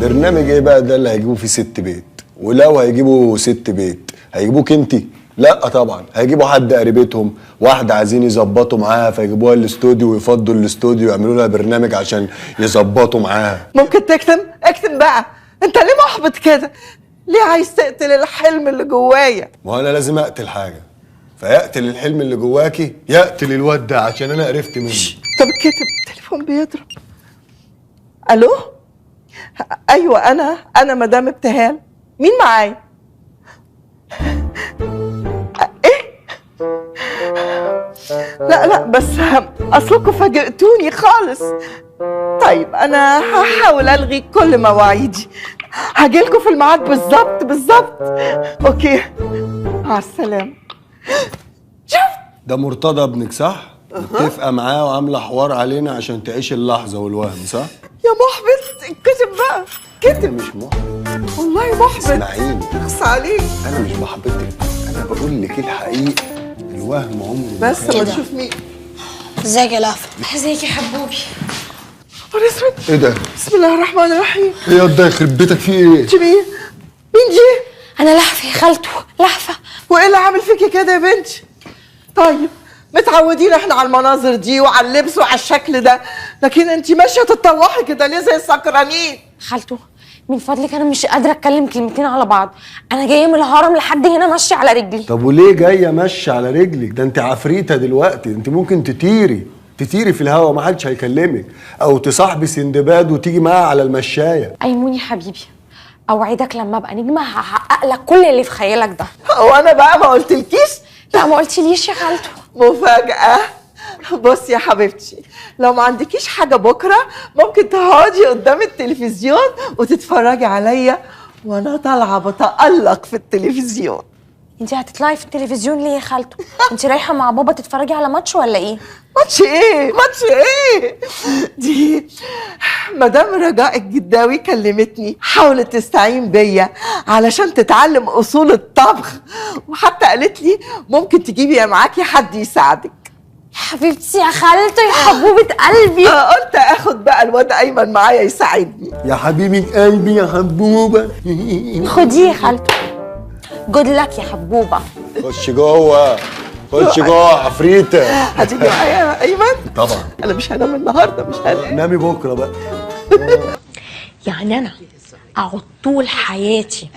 برنامج ايه بقى ده اللي هيجيبوا فيه ست بيت؟ ولو هيجيبوا ست بيت هيجيبوك انت؟ لا طبعا، هيجيبوا حد قريبتهم، واحده عايزين يظبطوا معاها فيجيبوها الاستوديو ويفضوا الاستوديو يعملوا لها برنامج عشان يظبطوا معاها. ممكن اكتم بقى. انت ليه محبط كده؟ ليه عايز تقتل الحلم اللي جوايا؟ ما هو انا لازم اقتل حاجه، فيقتل الحلم اللي جواكي يقتل الواد ده عشان انا قرفت منه. طب كتب التليفون بيضرب. الو؟ ايوه انا مدام ابتهال. مين معايا؟ ايه؟ لا بس اصلكم فاجئتوني خالص. طيب انا هحاول الغي كل مواعيدي، هجيلكوا في الميعاد بالظبط. اوكي، مع السلامه. شوف ده مرتضى ابنك صح؟ متفقه معاه وعامله حوار علينا عشان تعيش اللحظه والوهم صح؟ يا محبط، كتب بقى كتب. مش محبط والله محبط. اسمعيني، اخص عليك. انا مش بحبطك، انا بقول لك الحقيقه. الوهم عمره بس ما نشوف مين. ازيك يا لهفة؟ ازيك يا حبوبي؟ نهار اسود. ايه ده؟ بسم الله الرحمن الرحيم. ايه يا ده يخرب بيتك في ايه؟ انت مين دي؟ انا لهفة يا خالته، لهفة. وايه اللي عامل فيكي كده يا بنتي؟ طيب متعودين احنا على المناظر دي وعلى اللبس وعلى الشكل ده، لكن انت ماشيه تتطوحي كده ليه زي السكرانين؟ خالته من فضلك انا مش قادرة اتكلم كلمتين على بعض، انا جاية من الهرم لحد هنا ماشية على رجلي. طب وليه جايه ماشيه على رجلك؟ ده انت عفريته دلوقتي، انت ممكن تطيري في الهوا ما حدش هيكلمك، او تصاحبي سندباد وتيجي معاها على المشايه. ايموني حبيبي، اوعدك لما ابقى نجمة هحقق لك كل اللي في خيالك ده. هو انا بقى ما قلتلكيش؟ لا ما قلتليش يا خالته. مفاجأة. بص يا حبيبتي، لو ما عندكيش حاجة بكرة ممكن تقعدي قدام التلفزيون وتتفرجي عليا وانا طالعة بتألق في التلفزيون. انت هتطلعي في التلفزيون ليه يا خالته؟ انت رايحة مع بابا تتفرجي على ماتش ولا ايه؟ ماتش ايه؟ دي مدام رجاء الجداوي كلمتني، حاولت تستعين بيا علشان تتعلم اصول الطبخ، وحتى قالت لي ممكن تجيبي معاكي حد يساعدك. حبيبتي يا خالته يا حبوبة قلبي. قلت اخد بقى الواد ايمن معايا يساعدني. يا حبيبي قلبي يا حبوبه. خديه يا خالته. جود لك يا حبوبه. خش جوه عفريته. هتيجي معايا يا ايمن؟ طبعا. انا مش هنام النهارده، مش هنام. نامي بكره بقى. يعني انا اقعد طول حياتي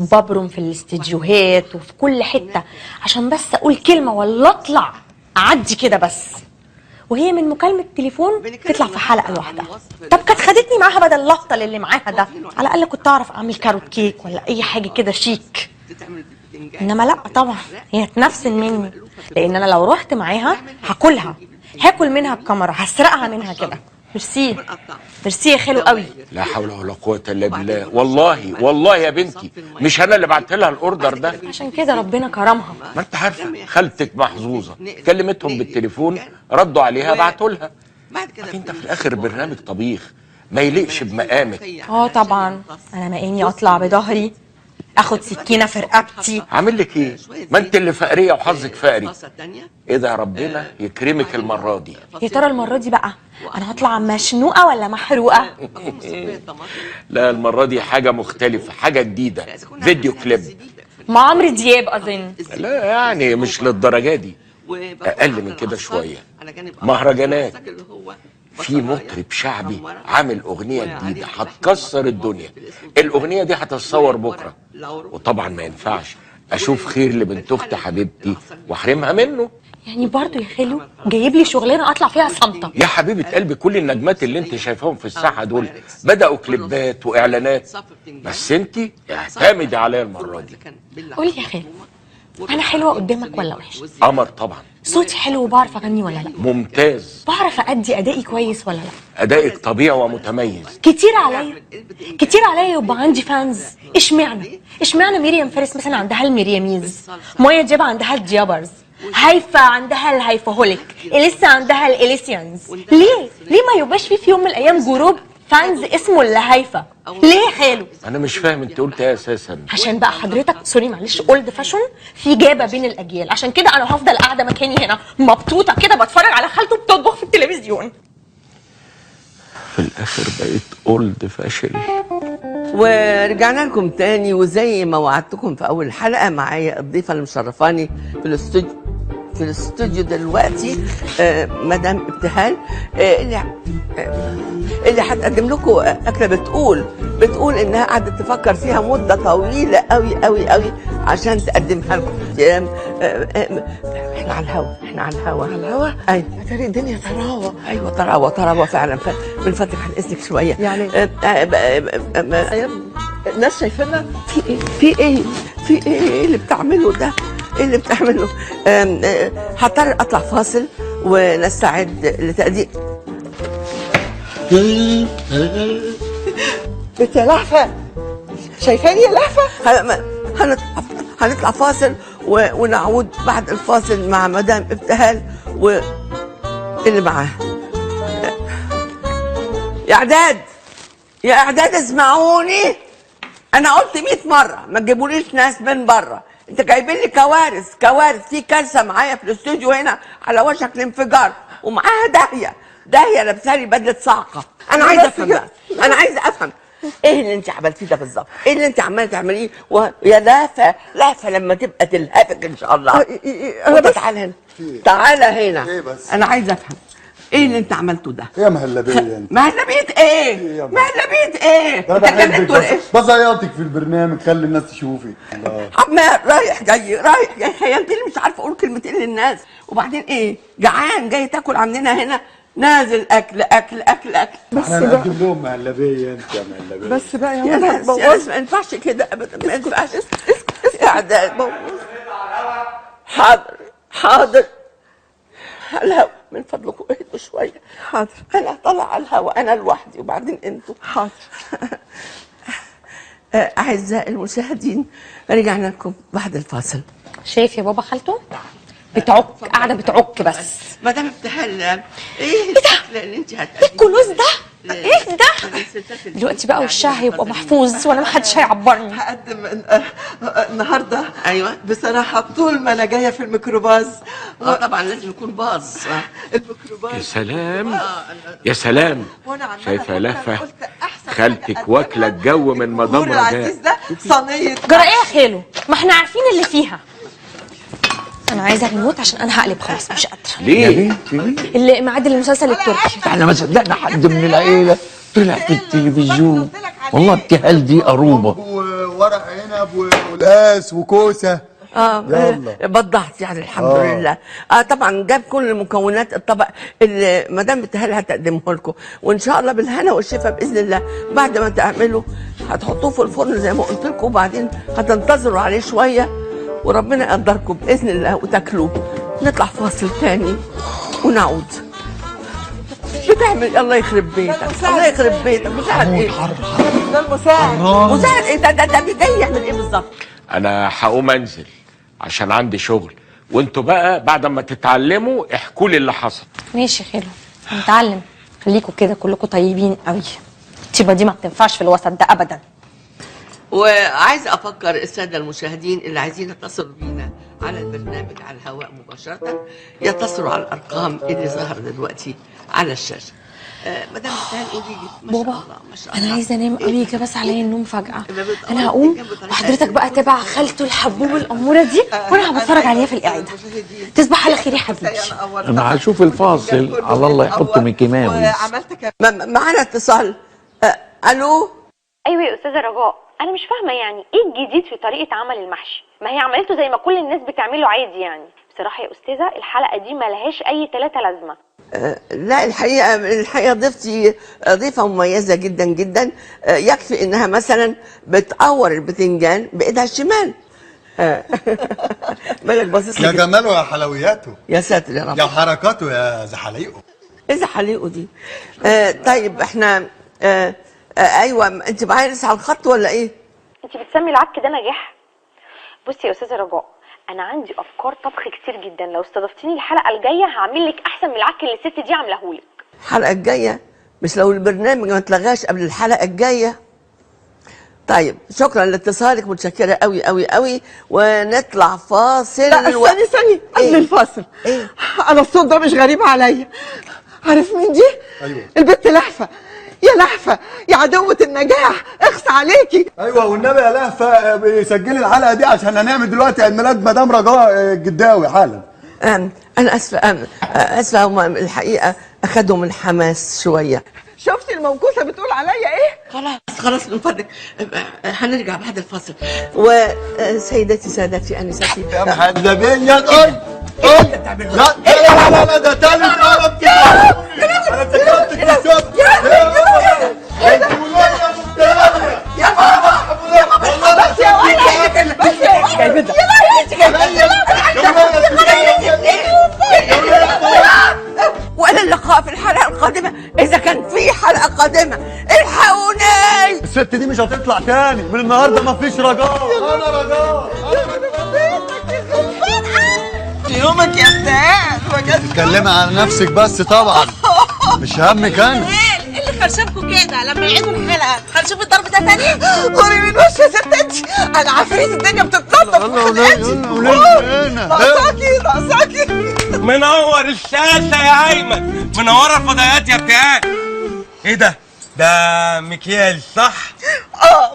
ببرم في الاستديوهات وفي كل حته عشان بس اقول كلمه ولا اطلع اعدي كده بس، وهي من مكالمه تليفون تطلع في حلقه لوحدها؟ طب كانت خدتني معاها بدل اللهطل اللي معاها ده، على الاقل كنت اعرف اعمل كاروت كيك ولا اي حاجه كده شيك. انما لا طبعا، هي تنفسن مني، لان انا لو رحت معاها هاكلها، هاكل منها الكاميرا، هسرقها منها كده. ميرسي يا خالو قوي. لا حول ولا قوة الا بالله. والله يا بنتي مش انا اللي بعت لها الاوردر ده. عشان كده ربنا كرمها. ما انت عارفه خالتك محظوظه، كلمتهم بالتليفون ردوا عليها بعتوا لها. انت في الاخر برنامج طبيخ ما يليقش بمقامك. طبعا انا مقامي اطلع بظهري اخد سكينه في رقبتي. عامل لك ايه؟ ما انت اللي فقريه وحظك فقري. ايه ده، ربنا يكرمك المره دي. يا ترى المره دي بقى انا هطلع مشنوقه ولا محروقه؟ لا المره دي حاجه مختلفه، حاجه جديده، فيديو كليب مع عمرو دياب اظن. لا يعني مش للدرجه دي، اقل من كده شويه. مهرجانات، في مطرب شعبي عامل اغنيه جديده هتكسر الدنيا. الاغنيه دي هتتصور بكره، وطبعا ما ينفعش اشوف خير لبنت اخت حبيبتي واحرمها منه. يعني برضو يا خالو جايب لي شغلانه اطلع فيها صامته؟ يا حبيبه قلبي كل النجمات اللي انت شايفاهم في الساحه دول بداوا كليبات واعلانات، بس انت اعتمدي عليا المره دي. قولي يا خالو، انا حلوه قدامك ولا وحشه؟ قمر طبعا. صوتي حلو وبعرف اغني ولا لا؟ ممتاز. بعرف ادي ادائي كويس ولا لا؟ ادائك طبيعي ومتميز. كتير عليا يبقى عندي فانز. اشمعنى ميريام فارس مثلا عندها الميرياميز، مايا دياب عندها الديابرز، هيفا عندها الهيفاهوليك، اليسا عندها الاليسيانز؟ ليه ما يبقاش في يوم من الايام جروب فانز اسمه الهيفا؟ ليه يا خالو؟ انا مش فاهم انت قلت ايه اساسا. عشان بقى حضرتك سوري معلش اولد فاشون، في جابه بين الاجيال، عشان كده انا هفضل قاعده مكاني هنا مبسوطه كده بتفرج على خالته بتطبخ في التلفزيون. في الاخر بقيت اولد فاشل. ورجعنا لكم تاني، وزي ما وعدتكم في اول حلقه معايا الضيفه اللي مشرفاني في الاستوديو دلوقتي مدام ابتهال اللي هتقدم لكم اكله بتقول انها قعدت تفكر فيها مده طويله قوي قوي قوي عشان تقدمها لكم. احنا على الهوا ايوه اتاري الدنيا طراوه. ايوه طراوه فعلا. من فضلك عن اذنك شويه يعني الناس شايفيننا في ايه اللي بتعمله ده؟ ايه اللي بتعمله؟ هضطر اطلع فاصل ونستعد لتقديم. بنت يا لهفه، شايفاني يا لهفه؟ هنطلع فاصل ونعود بعد الفاصل مع مدام ابتهال واللي معاها. يا اعداد اسمعوني، انا قلت 100 مره ما تجيبوليش ناس من بره. انت جايبين لي كوارث. في كارثه معايا في الاستوديو هنا على وشك الانفجار، ومعاها داهيه لابسه لي بدله صاعقه. انا عايزه افهم بقى، انا عايزه افهم ايه اللي انت عملتيه ده بالظبط؟ ايه اللي انت عماله تعمليه؟ يا لهفه لما تبقى تلهفك ان شاء الله. انا بس تعالى هنا ايه بس؟ انا عايزه افهم ايه اللي انت عملته ده؟ ايه يا مهلبيه انت؟ مهلبيه ايه؟ انا بحبك بس بزيطك في البرنامج، خلي الناس تشوفك. عمال رايح جاي خيالتني مش عارفه اقول كلمتين للناس. وبعدين ايه؟ جعان جاي تاكل عندنا هنا، نازل اكل. بس احنا نقدم لهم مهلبيه انت يا مهلبيه. بس بقى يا ناس ما ينفعش كده ابدا، ما ينفعش. اعداد حاضر الهوا من فضلكم اهدوا شويه. حاضر. انا طالعه على الهوا انا لوحدي وبعدين انتوا. حاضر. اعزائي المشاهدين، رجعنا لكم بعد الفاصل. شايف يا بابا خالته قاعده بتعك بس. مدام ابتهال ايه الاكل اللي انت هتقدميه؟ الكنوز ده ايه ده؟ دلوقتي بقى وشها هيبقى محفوظ وانا محدش هيعبرني. هقدم النهارده ايوه بصراحه طول ما انا جايه في الميكروباص طبعا لازم يكون باظ. الميكروباص يا سلام شايفه لهفه خالتك واكله الجو من مدام رجاء. ده صينيه جرى ايه يا خالو؟ ما احنا عارفين اللي فيها. انا عايزه ريموت عشان انا هقلب خلاص مش قادره. ليه؟ اللي ميعاد المسلسل التركي. احنا ما صدقنا حد من العيله طلع في التلفزيون. والله ابتهال دي قروبه. وورق عنب والقاس وكوسه. يلا بضعت يعني الحمد لله. طبعا جاب كل مكونات الطبق اللي مدام ابتهال هتقدمه لكم، وان شاء الله بالهنا والشفا باذن الله. بعد ما تعملوا هتحطوه في الفرن زي ما قلت لكم، وبعدين هتنتظروا عليه شويه وربنا يقدركم باذن الله وتاكلوه. نطلع فاصل تاني ونعود. بتعمل الله يخرب بيتك. مساعد ايه؟ ده المساعد. مساعد ايه؟ ده جاي يعمل ايه بالظبط؟ انا هقوم انزل عشان عندي شغل، وانتوا بقى بعد ما تتعلموا احكوا لي اللي حصل. ماشي خير، هنتعلم. خليكوا كده كلكوا طيبين قوي. الطيبه دي ما بتنفعش في الوسط ده ابدا. وعايزه افكر الساده المشاهدين اللي عايزين يتصلوا بينا على البرنامج على الهواء مباشره يتصلوا على الارقام اللي ظهر دلوقتي على الشاشه. مدام ابتهال قولي لي ما شاء الله ما شاء الله. انا عايزه انام قوي كده بس عليا النوم فجاه. انا هقوم وحضرتك بقى تبع خالته الحبوب الاموره دي وانا هبتفرج عليها في القعده. تصبح على خير يا حبيبي. انا هشوف الفاصل على الله يحطه ميكي ماوس. وعملت كمان معانا اتصال. الو. ايوه يا استاذه رجاء، انا مش فاهمه يعني ايه الجديد في طريقه عمل المحشي؟ ما هي عملته زي ما كل الناس بتعمله عادي يعني. بصراحه يا استاذه الحلقه دي ملهاش اي تلاتة لازمه. لا الحقيقه ضيفتي ضيفه مميزه جدا جدا. يكفي انها مثلا بتقور البتنجان بايدها الشمال. مالك باصص يا جماله يا حلوياته يا ساتر يا رب يا حركاته يا زحاليقه. ايه زحاليقه دي؟ طيب احنا ايوه انت معايا لسه على الخط ولا ايه؟ انت بتسمي العك ده نجاح؟ بصي يا استاذه رجاء، انا عندي افكار طبخ كتير جدا، لو استضفتيني الحلقه الجايه هعمل لك احسن من العك اللي الست دي عاملاه لك. الحلقه الجايه؟ مش لو البرنامج ما اتلغاش قبل الحلقه الجايه؟ طيب شكرا لاتصالك، متشكره قوي قوي قوي. ونطلع فاصل. لا استني قبل الفاصل. ايه؟ انا الصوت ده مش غريب عليا. عارف مين دي؟ ايوه البت لهفه يا لهفه يا عدوه النجاح، اخس عليكي. ايوه والنبي يا لهفه سجلي الحلقه دي عشان هنعمل دلوقتي عيد ميلاد مدام رجاء الجداوي حالا. انا اسفه هم الحقيقه اخدوا من حماس شويه. شفتي الموقوفه بتقول عليا ايه؟ خلاص من فضلك هنرجع بعد الفاصل. وسيداتي سادتي انساتي يا محدبية لا ده تاني ضرب كده. انا افتكرتك بالظبط. يا ماما بس يا ولد بس يا ولد والى اللقاء في الحلقه القادمه اذا كان في حلقه قادمه. الحقوني. الست دي مش هتطلع تاني من النهارده، مفيش رجاء. انا رجاء. يومك يا استاذ. اتكلمي عن نفسك بس طبعا، مش همك انا. ايه اللي خرشمكوا كده؟ لما يعيدوا الحلقه هنشوف الضرب ده تاني؟ قولي من وش يا ست انت، انا عفريت الدنيا بتتنطط في خلقتي. ناقصاكي منور الشاشة يا أيمن، منورة الفضائيات يا بتاعي. إيه ده؟ ده مكياج صح؟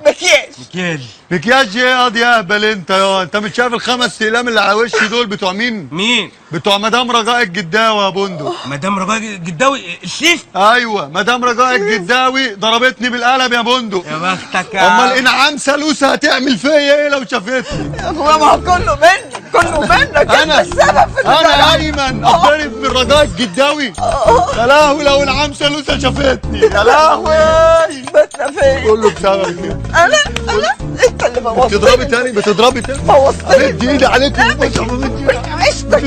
مكياج. مكياج ايه ياض يا اهبل انت مش شايف الخمس اقلام اللي على وشي دول بتوع مين؟ مين؟ بتوع مدام رجاء الجداوي يا بندق. مدام رجاء الجداوي الشيف؟ ايوه مدام رجاء الجداوي ضربتني بالقلم يا بندق. يا بختك يا امال انعام سلوسه هتعمل فيا ايه لو شافتني؟ يا اخويا ما هو كله منك انت السبب في انا ايمن اتضرب من رجاء الجداوي. يا لهوي لو انعام سلوسه شافتني، يا لهوي بتنا فين؟ كله بسببك كده. انا انت اللي بوظتني. بتضربي تاني بوظتني. امد ايدي عليك. عشتك.